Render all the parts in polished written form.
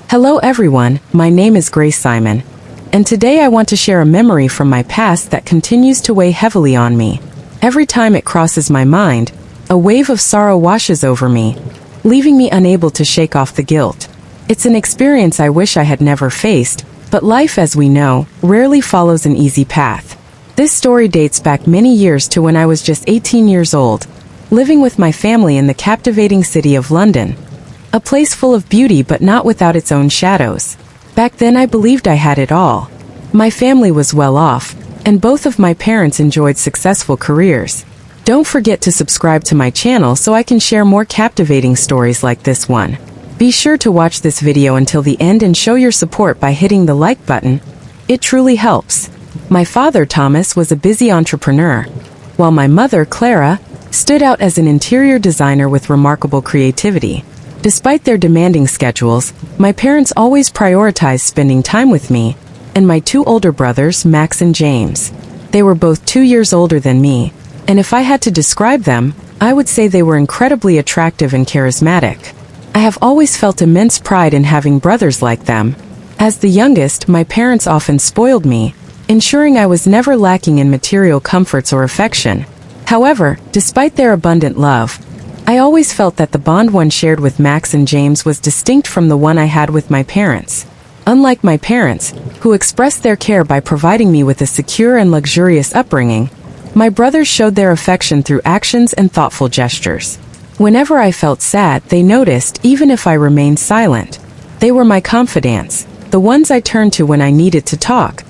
Hello everyone, my name is Grace Simon, and today I want to share a memory from my past that continues to weigh heavily on me. Every time it crosses my mind, a wave of sorrow washes over me, leaving me unable to shake off the guilt. It's an experience I wish I had never faced, but life, as we know, rarely follows an easy path. This story dates back many years to when I was just 18 years old, living with my family in the captivating city of London. A place full of beauty but not without its own shadows. Back then I believed I had it all. My family was well off, and both of my parents enjoyed successful careers. Don't forget to subscribe to my channel so I can share more captivating stories like this one. Be sure to watch this video until the end and show your support by hitting the like button. It truly helps. My father, Thomas, was a busy entrepreneur, while my mother, Clara, stood out as an interior designer with remarkable creativity. Despite their demanding schedules, my parents always prioritized spending time with me and my two older brothers, Max and James. They were both 2 years older than me, and if I had to describe them, I would say they were incredibly attractive and charismatic. I have always felt immense pride in having brothers like them. As the youngest, my parents often spoiled me, ensuring I was never lacking in material comforts or affection. However, despite their abundant love, I always felt that the bond one shared with Max and James was distinct from the one I had with my parents. Unlike my parents, who expressed their care by providing me with a secure and luxurious upbringing, my brothers showed their affection through actions and thoughtful gestures. Whenever I felt sad, they noticed, even if I remained silent. They were my confidants, the ones I turned to when I needed to talk,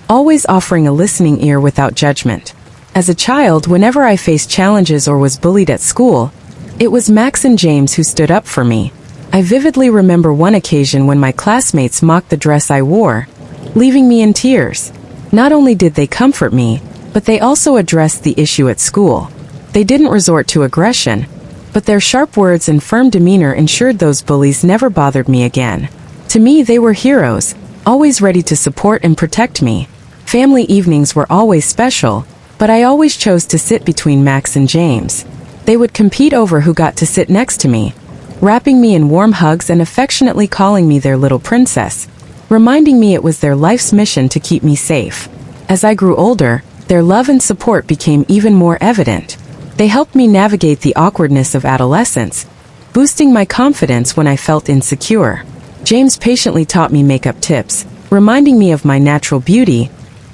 always offering a listening ear without judgment. As a child, whenever I faced challenges or was bullied at school, it was Max and James who stood up for me. I vividly remember one occasion when my classmates mocked the dress I wore, leaving me in tears. Not only did they comfort me, but they also addressed the issue at school. They didn't resort to aggression, but their sharp words and firm demeanor ensured those bullies never bothered me again. To me, they were heroes, always ready to support and protect me. Family evenings were always special, but I always chose to sit between Max and James. They would compete over who got to sit next to me, wrapping me in warm hugs and affectionately calling me their little princess, reminding me it was their life's mission to keep me safe. As I grew older, their love and support became even more evident. They helped me navigate the awkwardness of adolescence, boosting my confidence when I felt insecure. James patiently taught me makeup tips, reminding me of my natural beauty,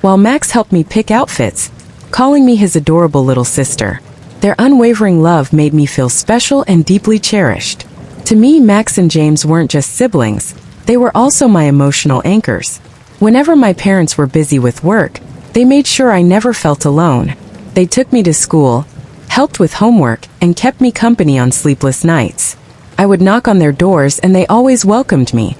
while Max helped me pick outfits, calling me his adorable little sister. Their unwavering love made me feel special and deeply cherished. To me, Max and James weren't just siblings, they were also my emotional anchors. Whenever my parents were busy with work, they made sure I never felt alone. They took me to school, helped with homework, and kept me company on sleepless nights. I would knock on their doors and they always welcomed me,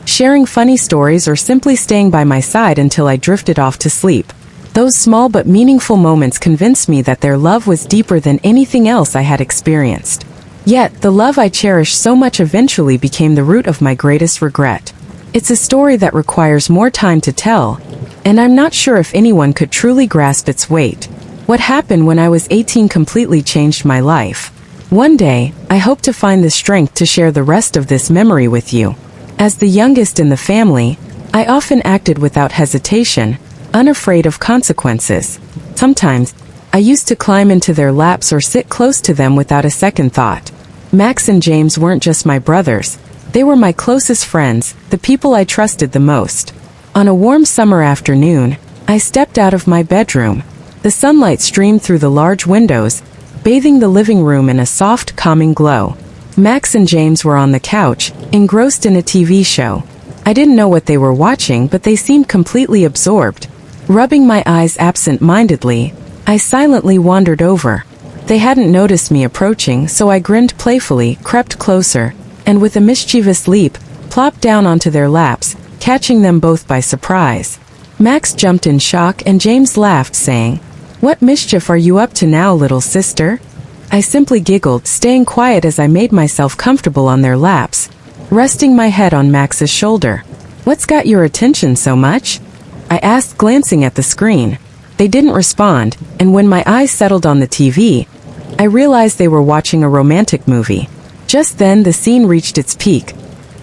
sharing funny stories or simply staying by my side until I drifted off to sleep. Those small but meaningful moments convinced me that their love was deeper than anything else I had experienced. Yet, the love I cherished so much eventually became the root of my greatest regret. It's a story that requires more time to tell, and I'm not sure if anyone could truly grasp its weight. What happened when I was 18 completely changed my life. One day, I hope to find the strength to share the rest of this memory with you. As the youngest in the family, I often acted without hesitation, unafraid of consequences. Sometimes, I used to climb into their laps or sit close to them without a second thought. Max and James weren't just my brothers, they were my closest friends, the people I trusted the most. On a warm summer afternoon, I stepped out of my bedroom. The sunlight streamed through the large windows, bathing the living room in a soft, calming glow. Max and James were on the couch, engrossed in a TV show. I didn't know what they were watching, but they seemed completely absorbed. Rubbing my eyes absent-mindedly, I silently wandered over. They hadn't noticed me approaching, so I grinned playfully, crept closer, and with a mischievous leap, plopped down onto their laps, catching them both by surprise. Max jumped in shock and James laughed, saying, "What mischief are you up to now, little sister?" I simply giggled, staying quiet as I made myself comfortable on their laps, resting my head on Max's shoulder. "What's got your attention so much?" I asked, glancing at the screen. They didn't respond, and when my eyes settled on the TV, I realized they were watching a romantic movie. Just then, the scene reached its peak.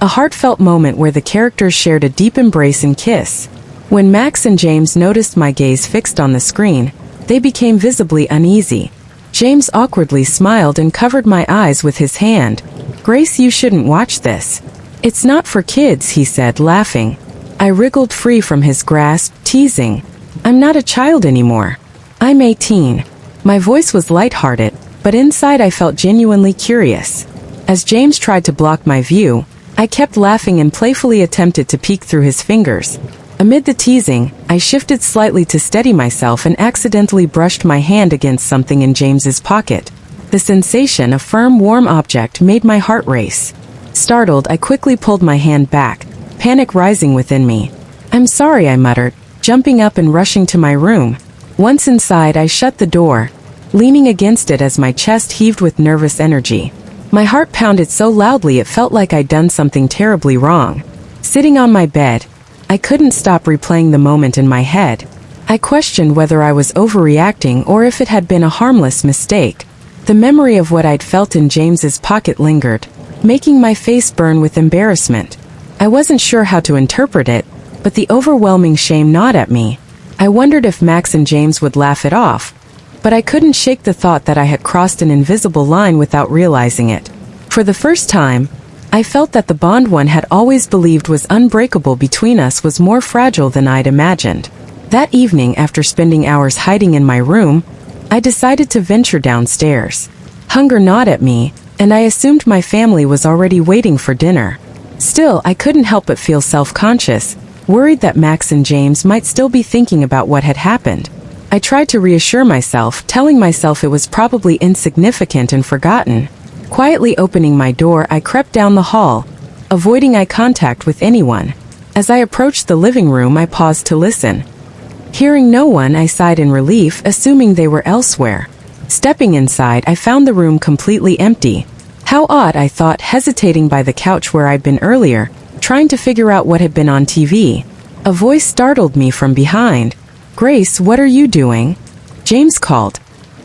a heartfelt moment where the characters shared a deep embrace and kiss. When Max and James noticed my gaze fixed on the screen, they became visibly uneasy. James awkwardly smiled and covered my eyes with his hand. "Grace, you shouldn't watch this. It's not for kids," he said, laughing. I wriggled free from his grasp, teasing, "I'm not a child anymore. I'm 18. My voice was lighthearted, but inside I felt genuinely curious. As James tried to block my view, I kept laughing and playfully attempted to peek through his fingers. Amid the teasing, I shifted slightly to steady myself and accidentally brushed my hand against something in James's pocket. The sensation, a firm, warm object, made my heart race. Startled, I quickly pulled my hand back, panic rising within me. "I'm sorry," I muttered, jumping up and rushing to my room. Once inside, I shut the door, leaning against it as my chest heaved with nervous energy. My heart pounded so loudly it felt like I'd done something terribly wrong. Sitting on my bed, I couldn't stop replaying the moment in my head. I questioned whether I was overreacting or if it had been a harmless mistake. The memory of what I'd felt in James's pocket lingered, making my face burn with embarrassment. I wasn't sure how to interpret it, but the overwhelming shame gnawed at me. I wondered if Max and James would laugh it off, but I couldn't shake the thought that I had crossed an invisible line without realizing it. For the first time, I felt that the bond one had always believed was unbreakable between us was more fragile than I'd imagined. That evening, after spending hours hiding in my room, I decided to venture downstairs. Hunger gnawed at me, and I assumed my family was already waiting for dinner. Still, I couldn't help but feel self-conscious, worried that Max and James might still be thinking about what had happened. I tried to reassure myself, telling myself it was probably insignificant and forgotten. Quietly opening my door, I crept down the hall, avoiding eye contact with anyone. As I approached the living room, I paused to listen. Hearing no one, I sighed in relief, assuming they were elsewhere. Stepping inside, I found the room completely empty. How odd, I thought, hesitating by the couch where I'd been earlier, trying to figure out what had been on TV. A voice startled me from behind. "Grace, what are you doing?" James called.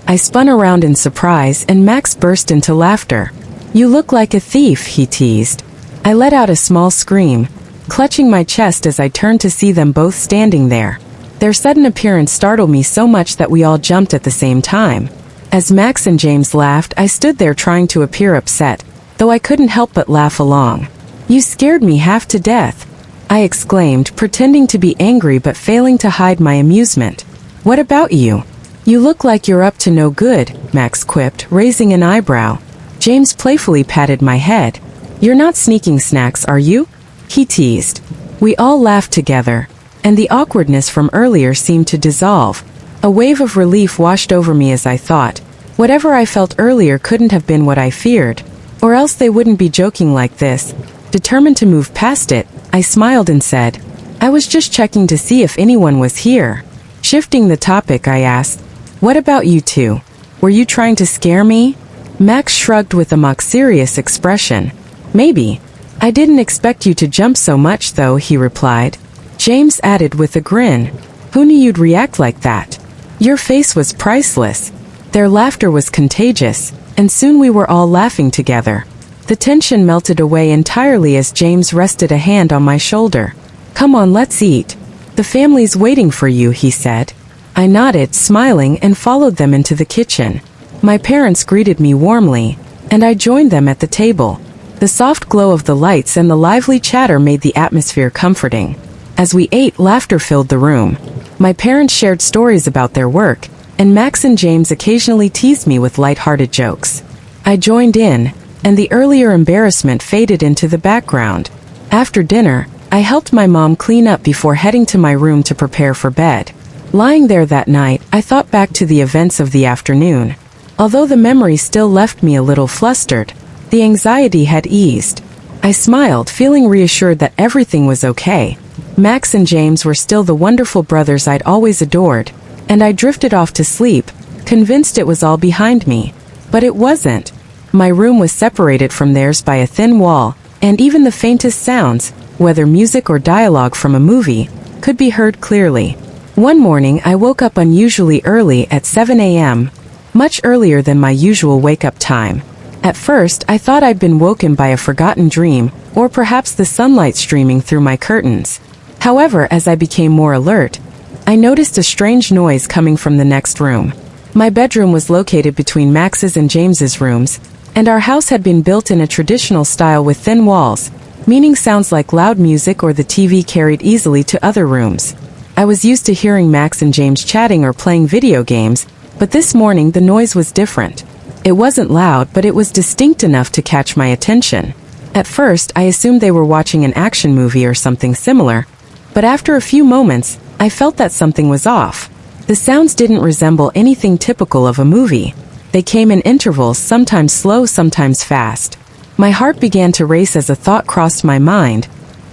I spun around in surprise, and Max burst into laughter. "You look like a thief," he teased. I let out a small scream, clutching my chest as I turned to see them both standing there. Their sudden appearance startled me so much that we all jumped at the same time. As Max and James laughed, I stood there trying to appear upset, though I couldn't help but laugh along. "You scared me half to death," I exclaimed, pretending to be angry but failing to hide my amusement. "What about you? You look like you're up to no good," Max quipped, raising an eyebrow. James playfully patted my head. "You're not sneaking snacks, are you?" he teased. We all laughed together, and the awkwardness from earlier seemed to dissolve. A wave of relief washed over me as I thought, whatever I felt earlier couldn't have been what I feared, or else they wouldn't be joking like this. Determined to move past it, I smiled and said, "I was just checking to see if anyone was here." Shifting the topic, I asked, "What about you two? Were you trying to scare me?" Max shrugged with a mock serious expression. "Maybe. I didn't expect you to jump so much though," he replied. James added with a grin, "Who knew you'd react like that? Your face was priceless." Their laughter was contagious, and soon we were all laughing together. The tension melted away entirely as James rested a hand on my shoulder. "Come on, let's eat. The family's waiting for you," he said. I nodded, smiling, and followed them into the kitchen. My parents greeted me warmly, and I joined them at the table. The soft glow of the lights and the lively chatter made the atmosphere comforting. As we ate, laughter filled the room. My parents shared stories about their work, and Max and James occasionally teased me with light-hearted jokes. I joined in, and the earlier embarrassment faded into the background. After dinner, I helped my mom clean up before heading to my room to prepare for bed. Lying there that night, I thought back to the events of the afternoon. Although the memory still left me a little flustered, the anxiety had eased. I smiled, feeling reassured that everything was okay. Max and James were still the wonderful brothers I'd always adored, and I drifted off to sleep, convinced it was all behind me. But it wasn't. My room was separated from theirs by a thin wall, and even the faintest sounds, whether music or dialogue from a movie, could be heard clearly. One morning I woke up unusually early at 7 a.m., much earlier than my usual wake-up time. At first, I thought I'd been woken by a forgotten dream, or perhaps the sunlight streaming through my curtains. However, as I became more alert, I noticed a strange noise coming from the next room. My bedroom was located between Max's and James's rooms, and our house had been built in a traditional style with thin walls, meaning sounds like loud music or the TV carried easily to other rooms. I was used to hearing Max and James chatting or playing video games, but this morning the noise was different. It wasn't loud, but it was distinct enough to catch my attention. At first, I assumed they were watching an action movie or something similar, but after a few moments, I felt that something was off. The sounds didn't resemble anything typical of a movie. They came in intervals, sometimes slow, sometimes fast. My heart began to race as a thought crossed my mind,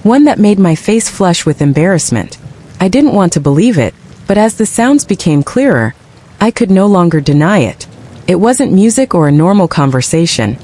one that made my face flush with embarrassment. I didn't want to believe it, but as the sounds became clearer, I could no longer deny it. It wasn't music or a normal conversation.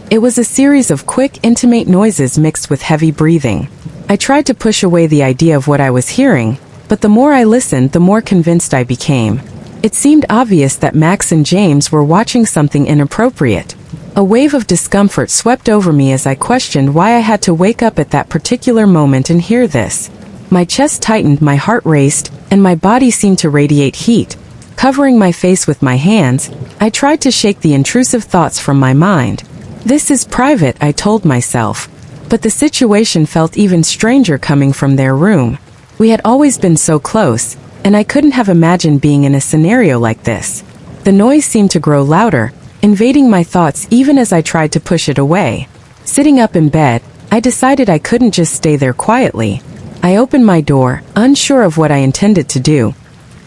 It was a series of quick, intimate noises mixed with heavy breathing. I tried to push away the idea of what I was hearing, but the more I listened, the more convinced I became. It seemed obvious that Max and James were watching something inappropriate. A wave of discomfort swept over me as I questioned why I had to wake up at that particular moment and hear this. My chest tightened, my heart raced, and my body seemed to radiate heat. Covering my face with my hands, I tried to shake the intrusive thoughts from my mind. This is private, I told myself. But the situation felt even stranger coming from their room. We had always been so close, and I couldn't have imagined being in a scenario like this. The noise seemed to grow louder, invading my thoughts even as I tried to push it away. Sitting up in bed, I decided I couldn't just stay there quietly. I opened my door, unsure of what I intended to do.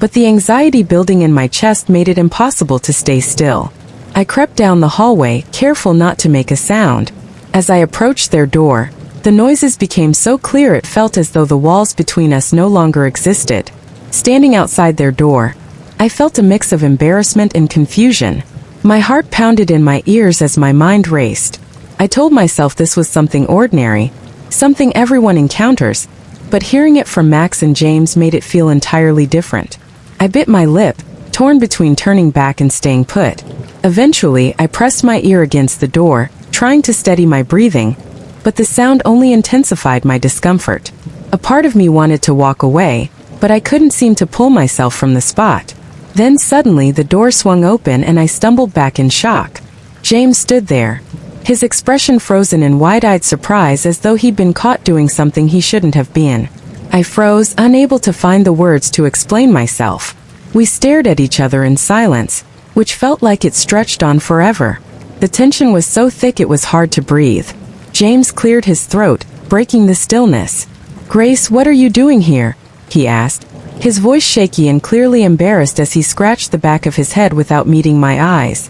But the anxiety building in my chest made it impossible to stay still. I crept down the hallway, careful not to make a sound. As I approached their door, the noises became so clear it felt as though the walls between us no longer existed. Standing outside their door, I felt a mix of embarrassment and confusion. My heart pounded in my ears as my mind raced. I told myself this was something ordinary, something everyone encounters, but hearing it from Max and James made it feel entirely different. I bit my lip, torn between turning back and staying put. Eventually, I pressed my ear against the door, trying to steady my breathing, but the sound only intensified my discomfort. A part of me wanted to walk away, but I couldn't seem to pull myself from the spot. Then suddenly the door swung open and I stumbled back in shock. James stood there, his expression frozen in wide-eyed surprise as though he'd been caught doing something he shouldn't have been. I froze, unable to find the words to explain myself. We stared at each other in silence, which felt like it stretched on forever. The tension was so thick it was hard to breathe. James cleared his throat, breaking the stillness. "Grace, what are you doing here?" he asked, his voice shaky and clearly embarrassed as he scratched the back of his head without meeting my eyes.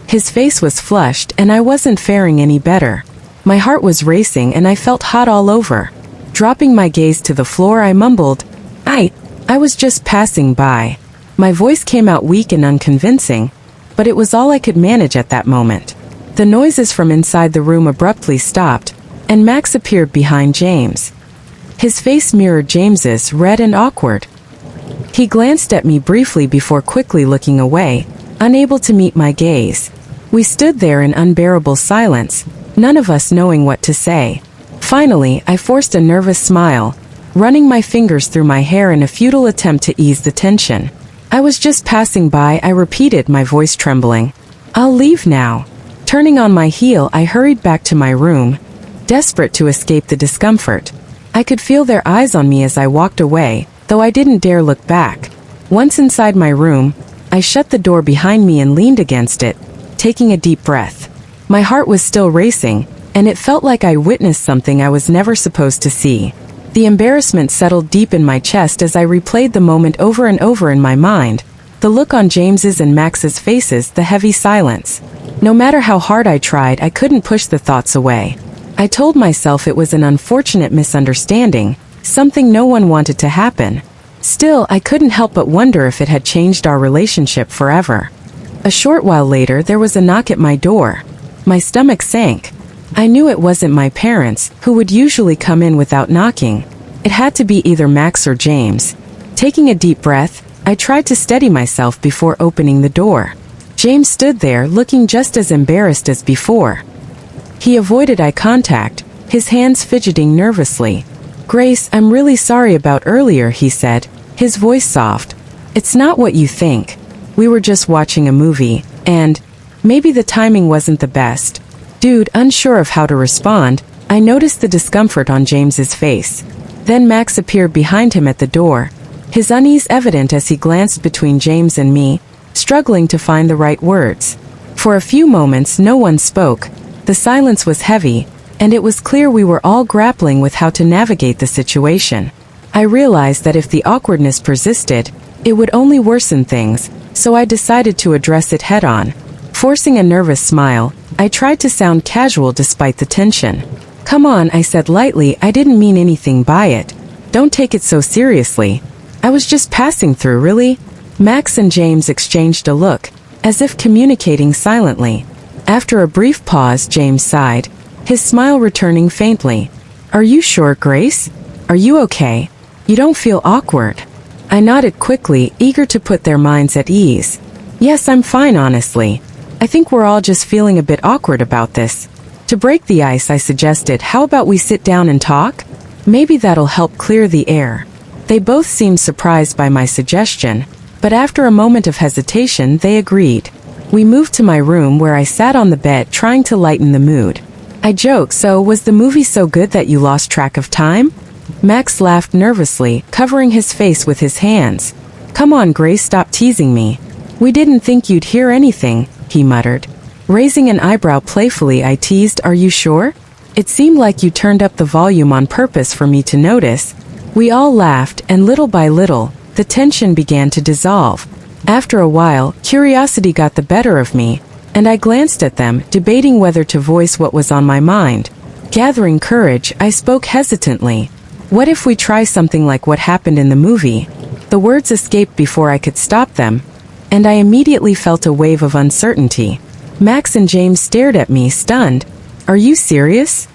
His face was flushed, and I wasn't faring any better. My heart was racing and I felt hot all over. Dropping my gaze to the floor, I mumbled, I was just passing by." My voice came out weak and unconvincing, but it was all I could manage at that moment. The noises from inside the room abruptly stopped, and Max appeared behind James. His face mirrored James's, red and awkward. He glanced at me briefly before quickly looking away, unable to meet my gaze. We stood there in unbearable silence, none of us knowing what to say. Finally, I forced a nervous smile, running my fingers through my hair in a futile attempt to ease the tension. "I was just passing by," I repeated, my voice trembling. "I'll leave now." Turning on my heel, I hurried back to my room, desperate to escape the discomfort. I could feel their eyes on me as I walked away, though I didn't dare look back. Once inside my room, I shut the door behind me and leaned against it, taking a deep breath. My heart was still racing, and it felt like I witnessed something I was never supposed to see. The embarrassment settled deep in my chest as I replayed the moment over and over in my mind, the look on James's and Max's faces, the heavy silence. No matter how hard I tried, I couldn't push the thoughts away. I told myself it was an unfortunate misunderstanding, something no one wanted to happen. Still, I couldn't help but wonder if it had changed our relationship forever. A short while later, there was a knock at my door. My stomach sank. I knew it wasn't my parents, who would usually come in without knocking. It had to be either Max or James. Taking a deep breath, I tried to steady myself before opening the door. James stood there looking just as embarrassed as before. He avoided eye contact, his hands fidgeting nervously. "Grace, I'm really sorry about earlier," he said, his voice soft. "It's not what you think. We were just watching a movie, and maybe the timing wasn't the best." Dude, unsure of how to respond, I noticed the discomfort on James's face. Then Max appeared behind him at the door, his unease evident as he glanced between James and me, struggling to find the right words. For a few moments no one spoke. The silence was heavy, and it was clear we were all grappling with how to navigate the situation. I realized that if the awkwardness persisted, it would only worsen things, so I decided to address it head-on. Forcing a nervous smile, I tried to sound casual despite the tension. "Come on," I said lightly, "I didn't mean anything by it. Don't take it so seriously. I was just passing through, really." Max and James exchanged a look, as if communicating silently. After a brief pause, James sighed, his smile returning faintly. "Are you sure, Grace? Are you okay? You don't feel awkward?" I nodded quickly, eager to put their minds at ease. "Yes, I'm fine, honestly. I think we're all just feeling a bit awkward about this." To break the ice, I suggested, "How about we sit down and talk? Maybe that'll help clear the air." They both seemed surprised by my suggestion, but after a moment of hesitation, they agreed. We moved to my room where I sat on the bed trying to lighten the mood. I joked, "So, was the movie so good that you lost track of time?" Max laughed nervously, covering his face with his hands. "Come on, Grace, stop teasing me. We didn't think you'd hear anything," he muttered. Raising an eyebrow playfully, I teased, "Are you sure? It seemed like you turned up the volume on purpose for me to notice." We all laughed, and little by little, the tension began to dissolve. After a while, curiosity got the better of me, and I glanced at them, debating whether to voice what was on my mind. Gathering courage, I spoke hesitantly. "What if we try something like what happened in the movie?" The words escaped before I could stop them, and I immediately felt a wave of uncertainty. Max and James stared at me, stunned. "Are you serious?"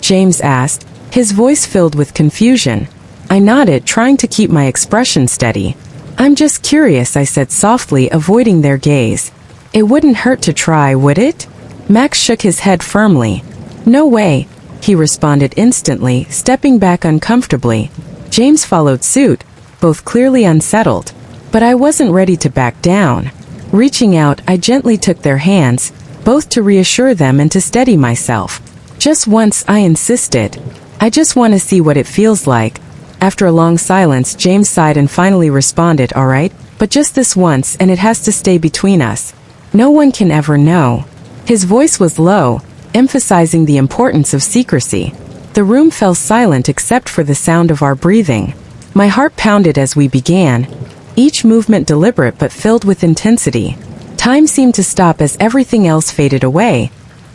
James asked, his voice filled with confusion. I nodded, trying to keep my expression steady. "I'm just curious," I said softly, avoiding their gaze. "It wouldn't hurt to try, would it?" Max shook his head firmly. "No way," he responded instantly, stepping back uncomfortably. James followed suit, both clearly unsettled. But I wasn't ready to back down. Reaching out, I gently took their hands, both to reassure them and to steady myself. "Just once," I insisted. "I just want to see what it feels like." After a long silence, James sighed and finally responded, "All right, but just this once, and it has to stay between us. No one can ever know." His voice was low, emphasizing the importance of secrecy. The room fell silent except for the sound of our breathing. My heart pounded as we began, each movement deliberate but filled with intensity. Time seemed to stop as everything else faded away,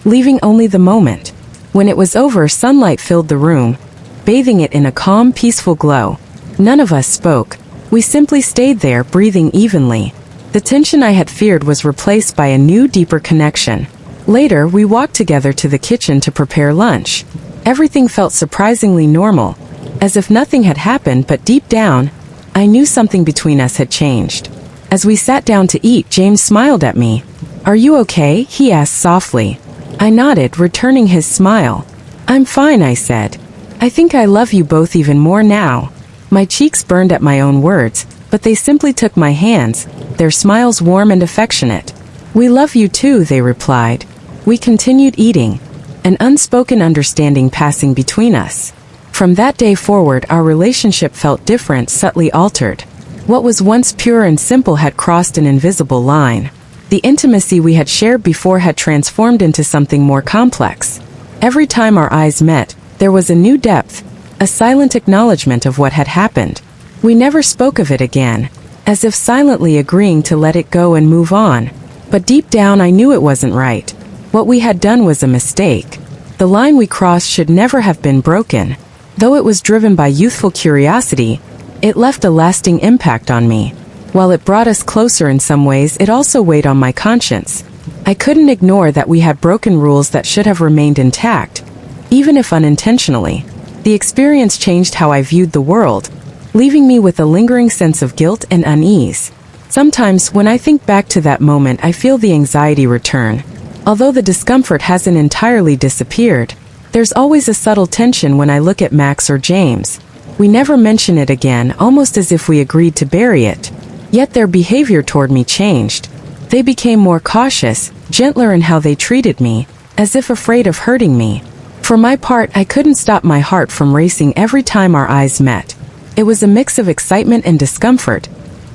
leaving only the moment. When it was over, sunlight filled the room, bathing it in a calm, peaceful glow. None of us spoke. We simply stayed there, breathing evenly. The tension I had feared was replaced by a new, deeper connection. Later, we walked together to the kitchen to prepare lunch. Everything felt surprisingly normal, as if nothing had happened, but deep down, I knew something between us had changed. As we sat down to eat, James smiled at me. "Are you okay?" he asked softly. I nodded, returning his smile. "I'm fine," I said. "I think I love you both even more now." My cheeks burned at my own words, but they simply took my hands, their smiles warm and affectionate. "We love you too," they replied. We continued eating, an unspoken understanding passing between us. From that day forward, our relationship felt different, subtly altered. What was once pure and simple had crossed an invisible line. The intimacy we had shared before had transformed into something more complex. Every time our eyes met, there was a new depth, a silent acknowledgement of what had happened. We never spoke of it again, as if silently agreeing to let it go and move on. But deep down I knew it wasn't right. What we had done was a mistake. The line we crossed should never have been broken. Though it was driven by youthful curiosity, it left a lasting impact on me. While it brought us closer in some ways, it also weighed on my conscience. I couldn't ignore that we had broken rules that should have remained intact, even if unintentionally. The experience changed how I viewed the world, leaving me with a lingering sense of guilt and unease. Sometimes, when I think back to that moment, I feel the anxiety return. Although the discomfort hasn't entirely disappeared, there's always a subtle tension when I look at Max or James. We never mention it again, almost as if we agreed to bury it. Yet their behavior toward me changed. They became more cautious, gentler in how they treated me, as if afraid of hurting me. For my part, I couldn't stop my heart from racing every time our eyes met. It was a mix of excitement and discomfort,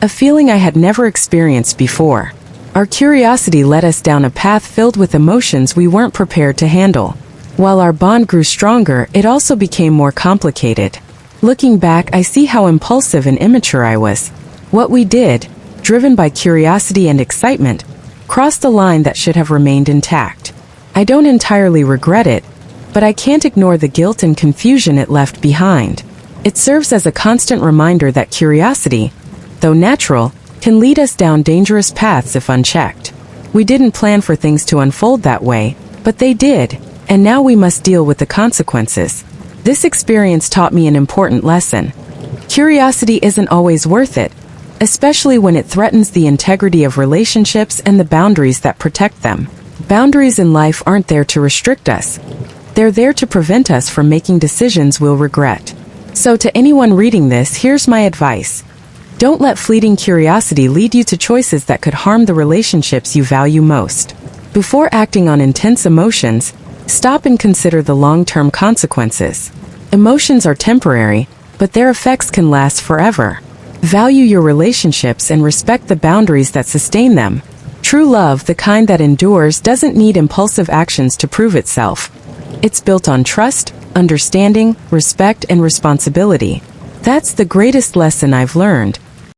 a feeling I had never experienced before. Our curiosity led us down a path filled with emotions we weren't prepared to handle. While our bond grew stronger, it also became more complicated. Looking back, I see how impulsive and immature I was. What we did, driven by curiosity and excitement, crossed a line that should have remained intact. I don't entirely regret it, but I can't ignore the guilt and confusion it left behind. It serves as a constant reminder that curiosity, though natural, can lead us down dangerous paths if unchecked. We didn't plan for things to unfold that way, but they did, and now we must deal with the consequences. This experience taught me an important lesson. Curiosity isn't always worth it, especially when it threatens the integrity of relationships and the boundaries that protect them. Boundaries in life aren't there to restrict us. They're there to prevent us from making decisions we'll regret. So to anyone reading this, here's my advice. Don't let fleeting curiosity lead you to choices that could harm the relationships you value most. Before acting on intense emotions, stop and consider the long-term consequences. Emotions are temporary, but their effects can last forever. Value your relationships and respect the boundaries that sustain them. True love, the kind that endures, doesn't need impulsive actions to prove itself. It's built on trust, understanding, respect, and responsibility. That's the greatest lesson I've learned.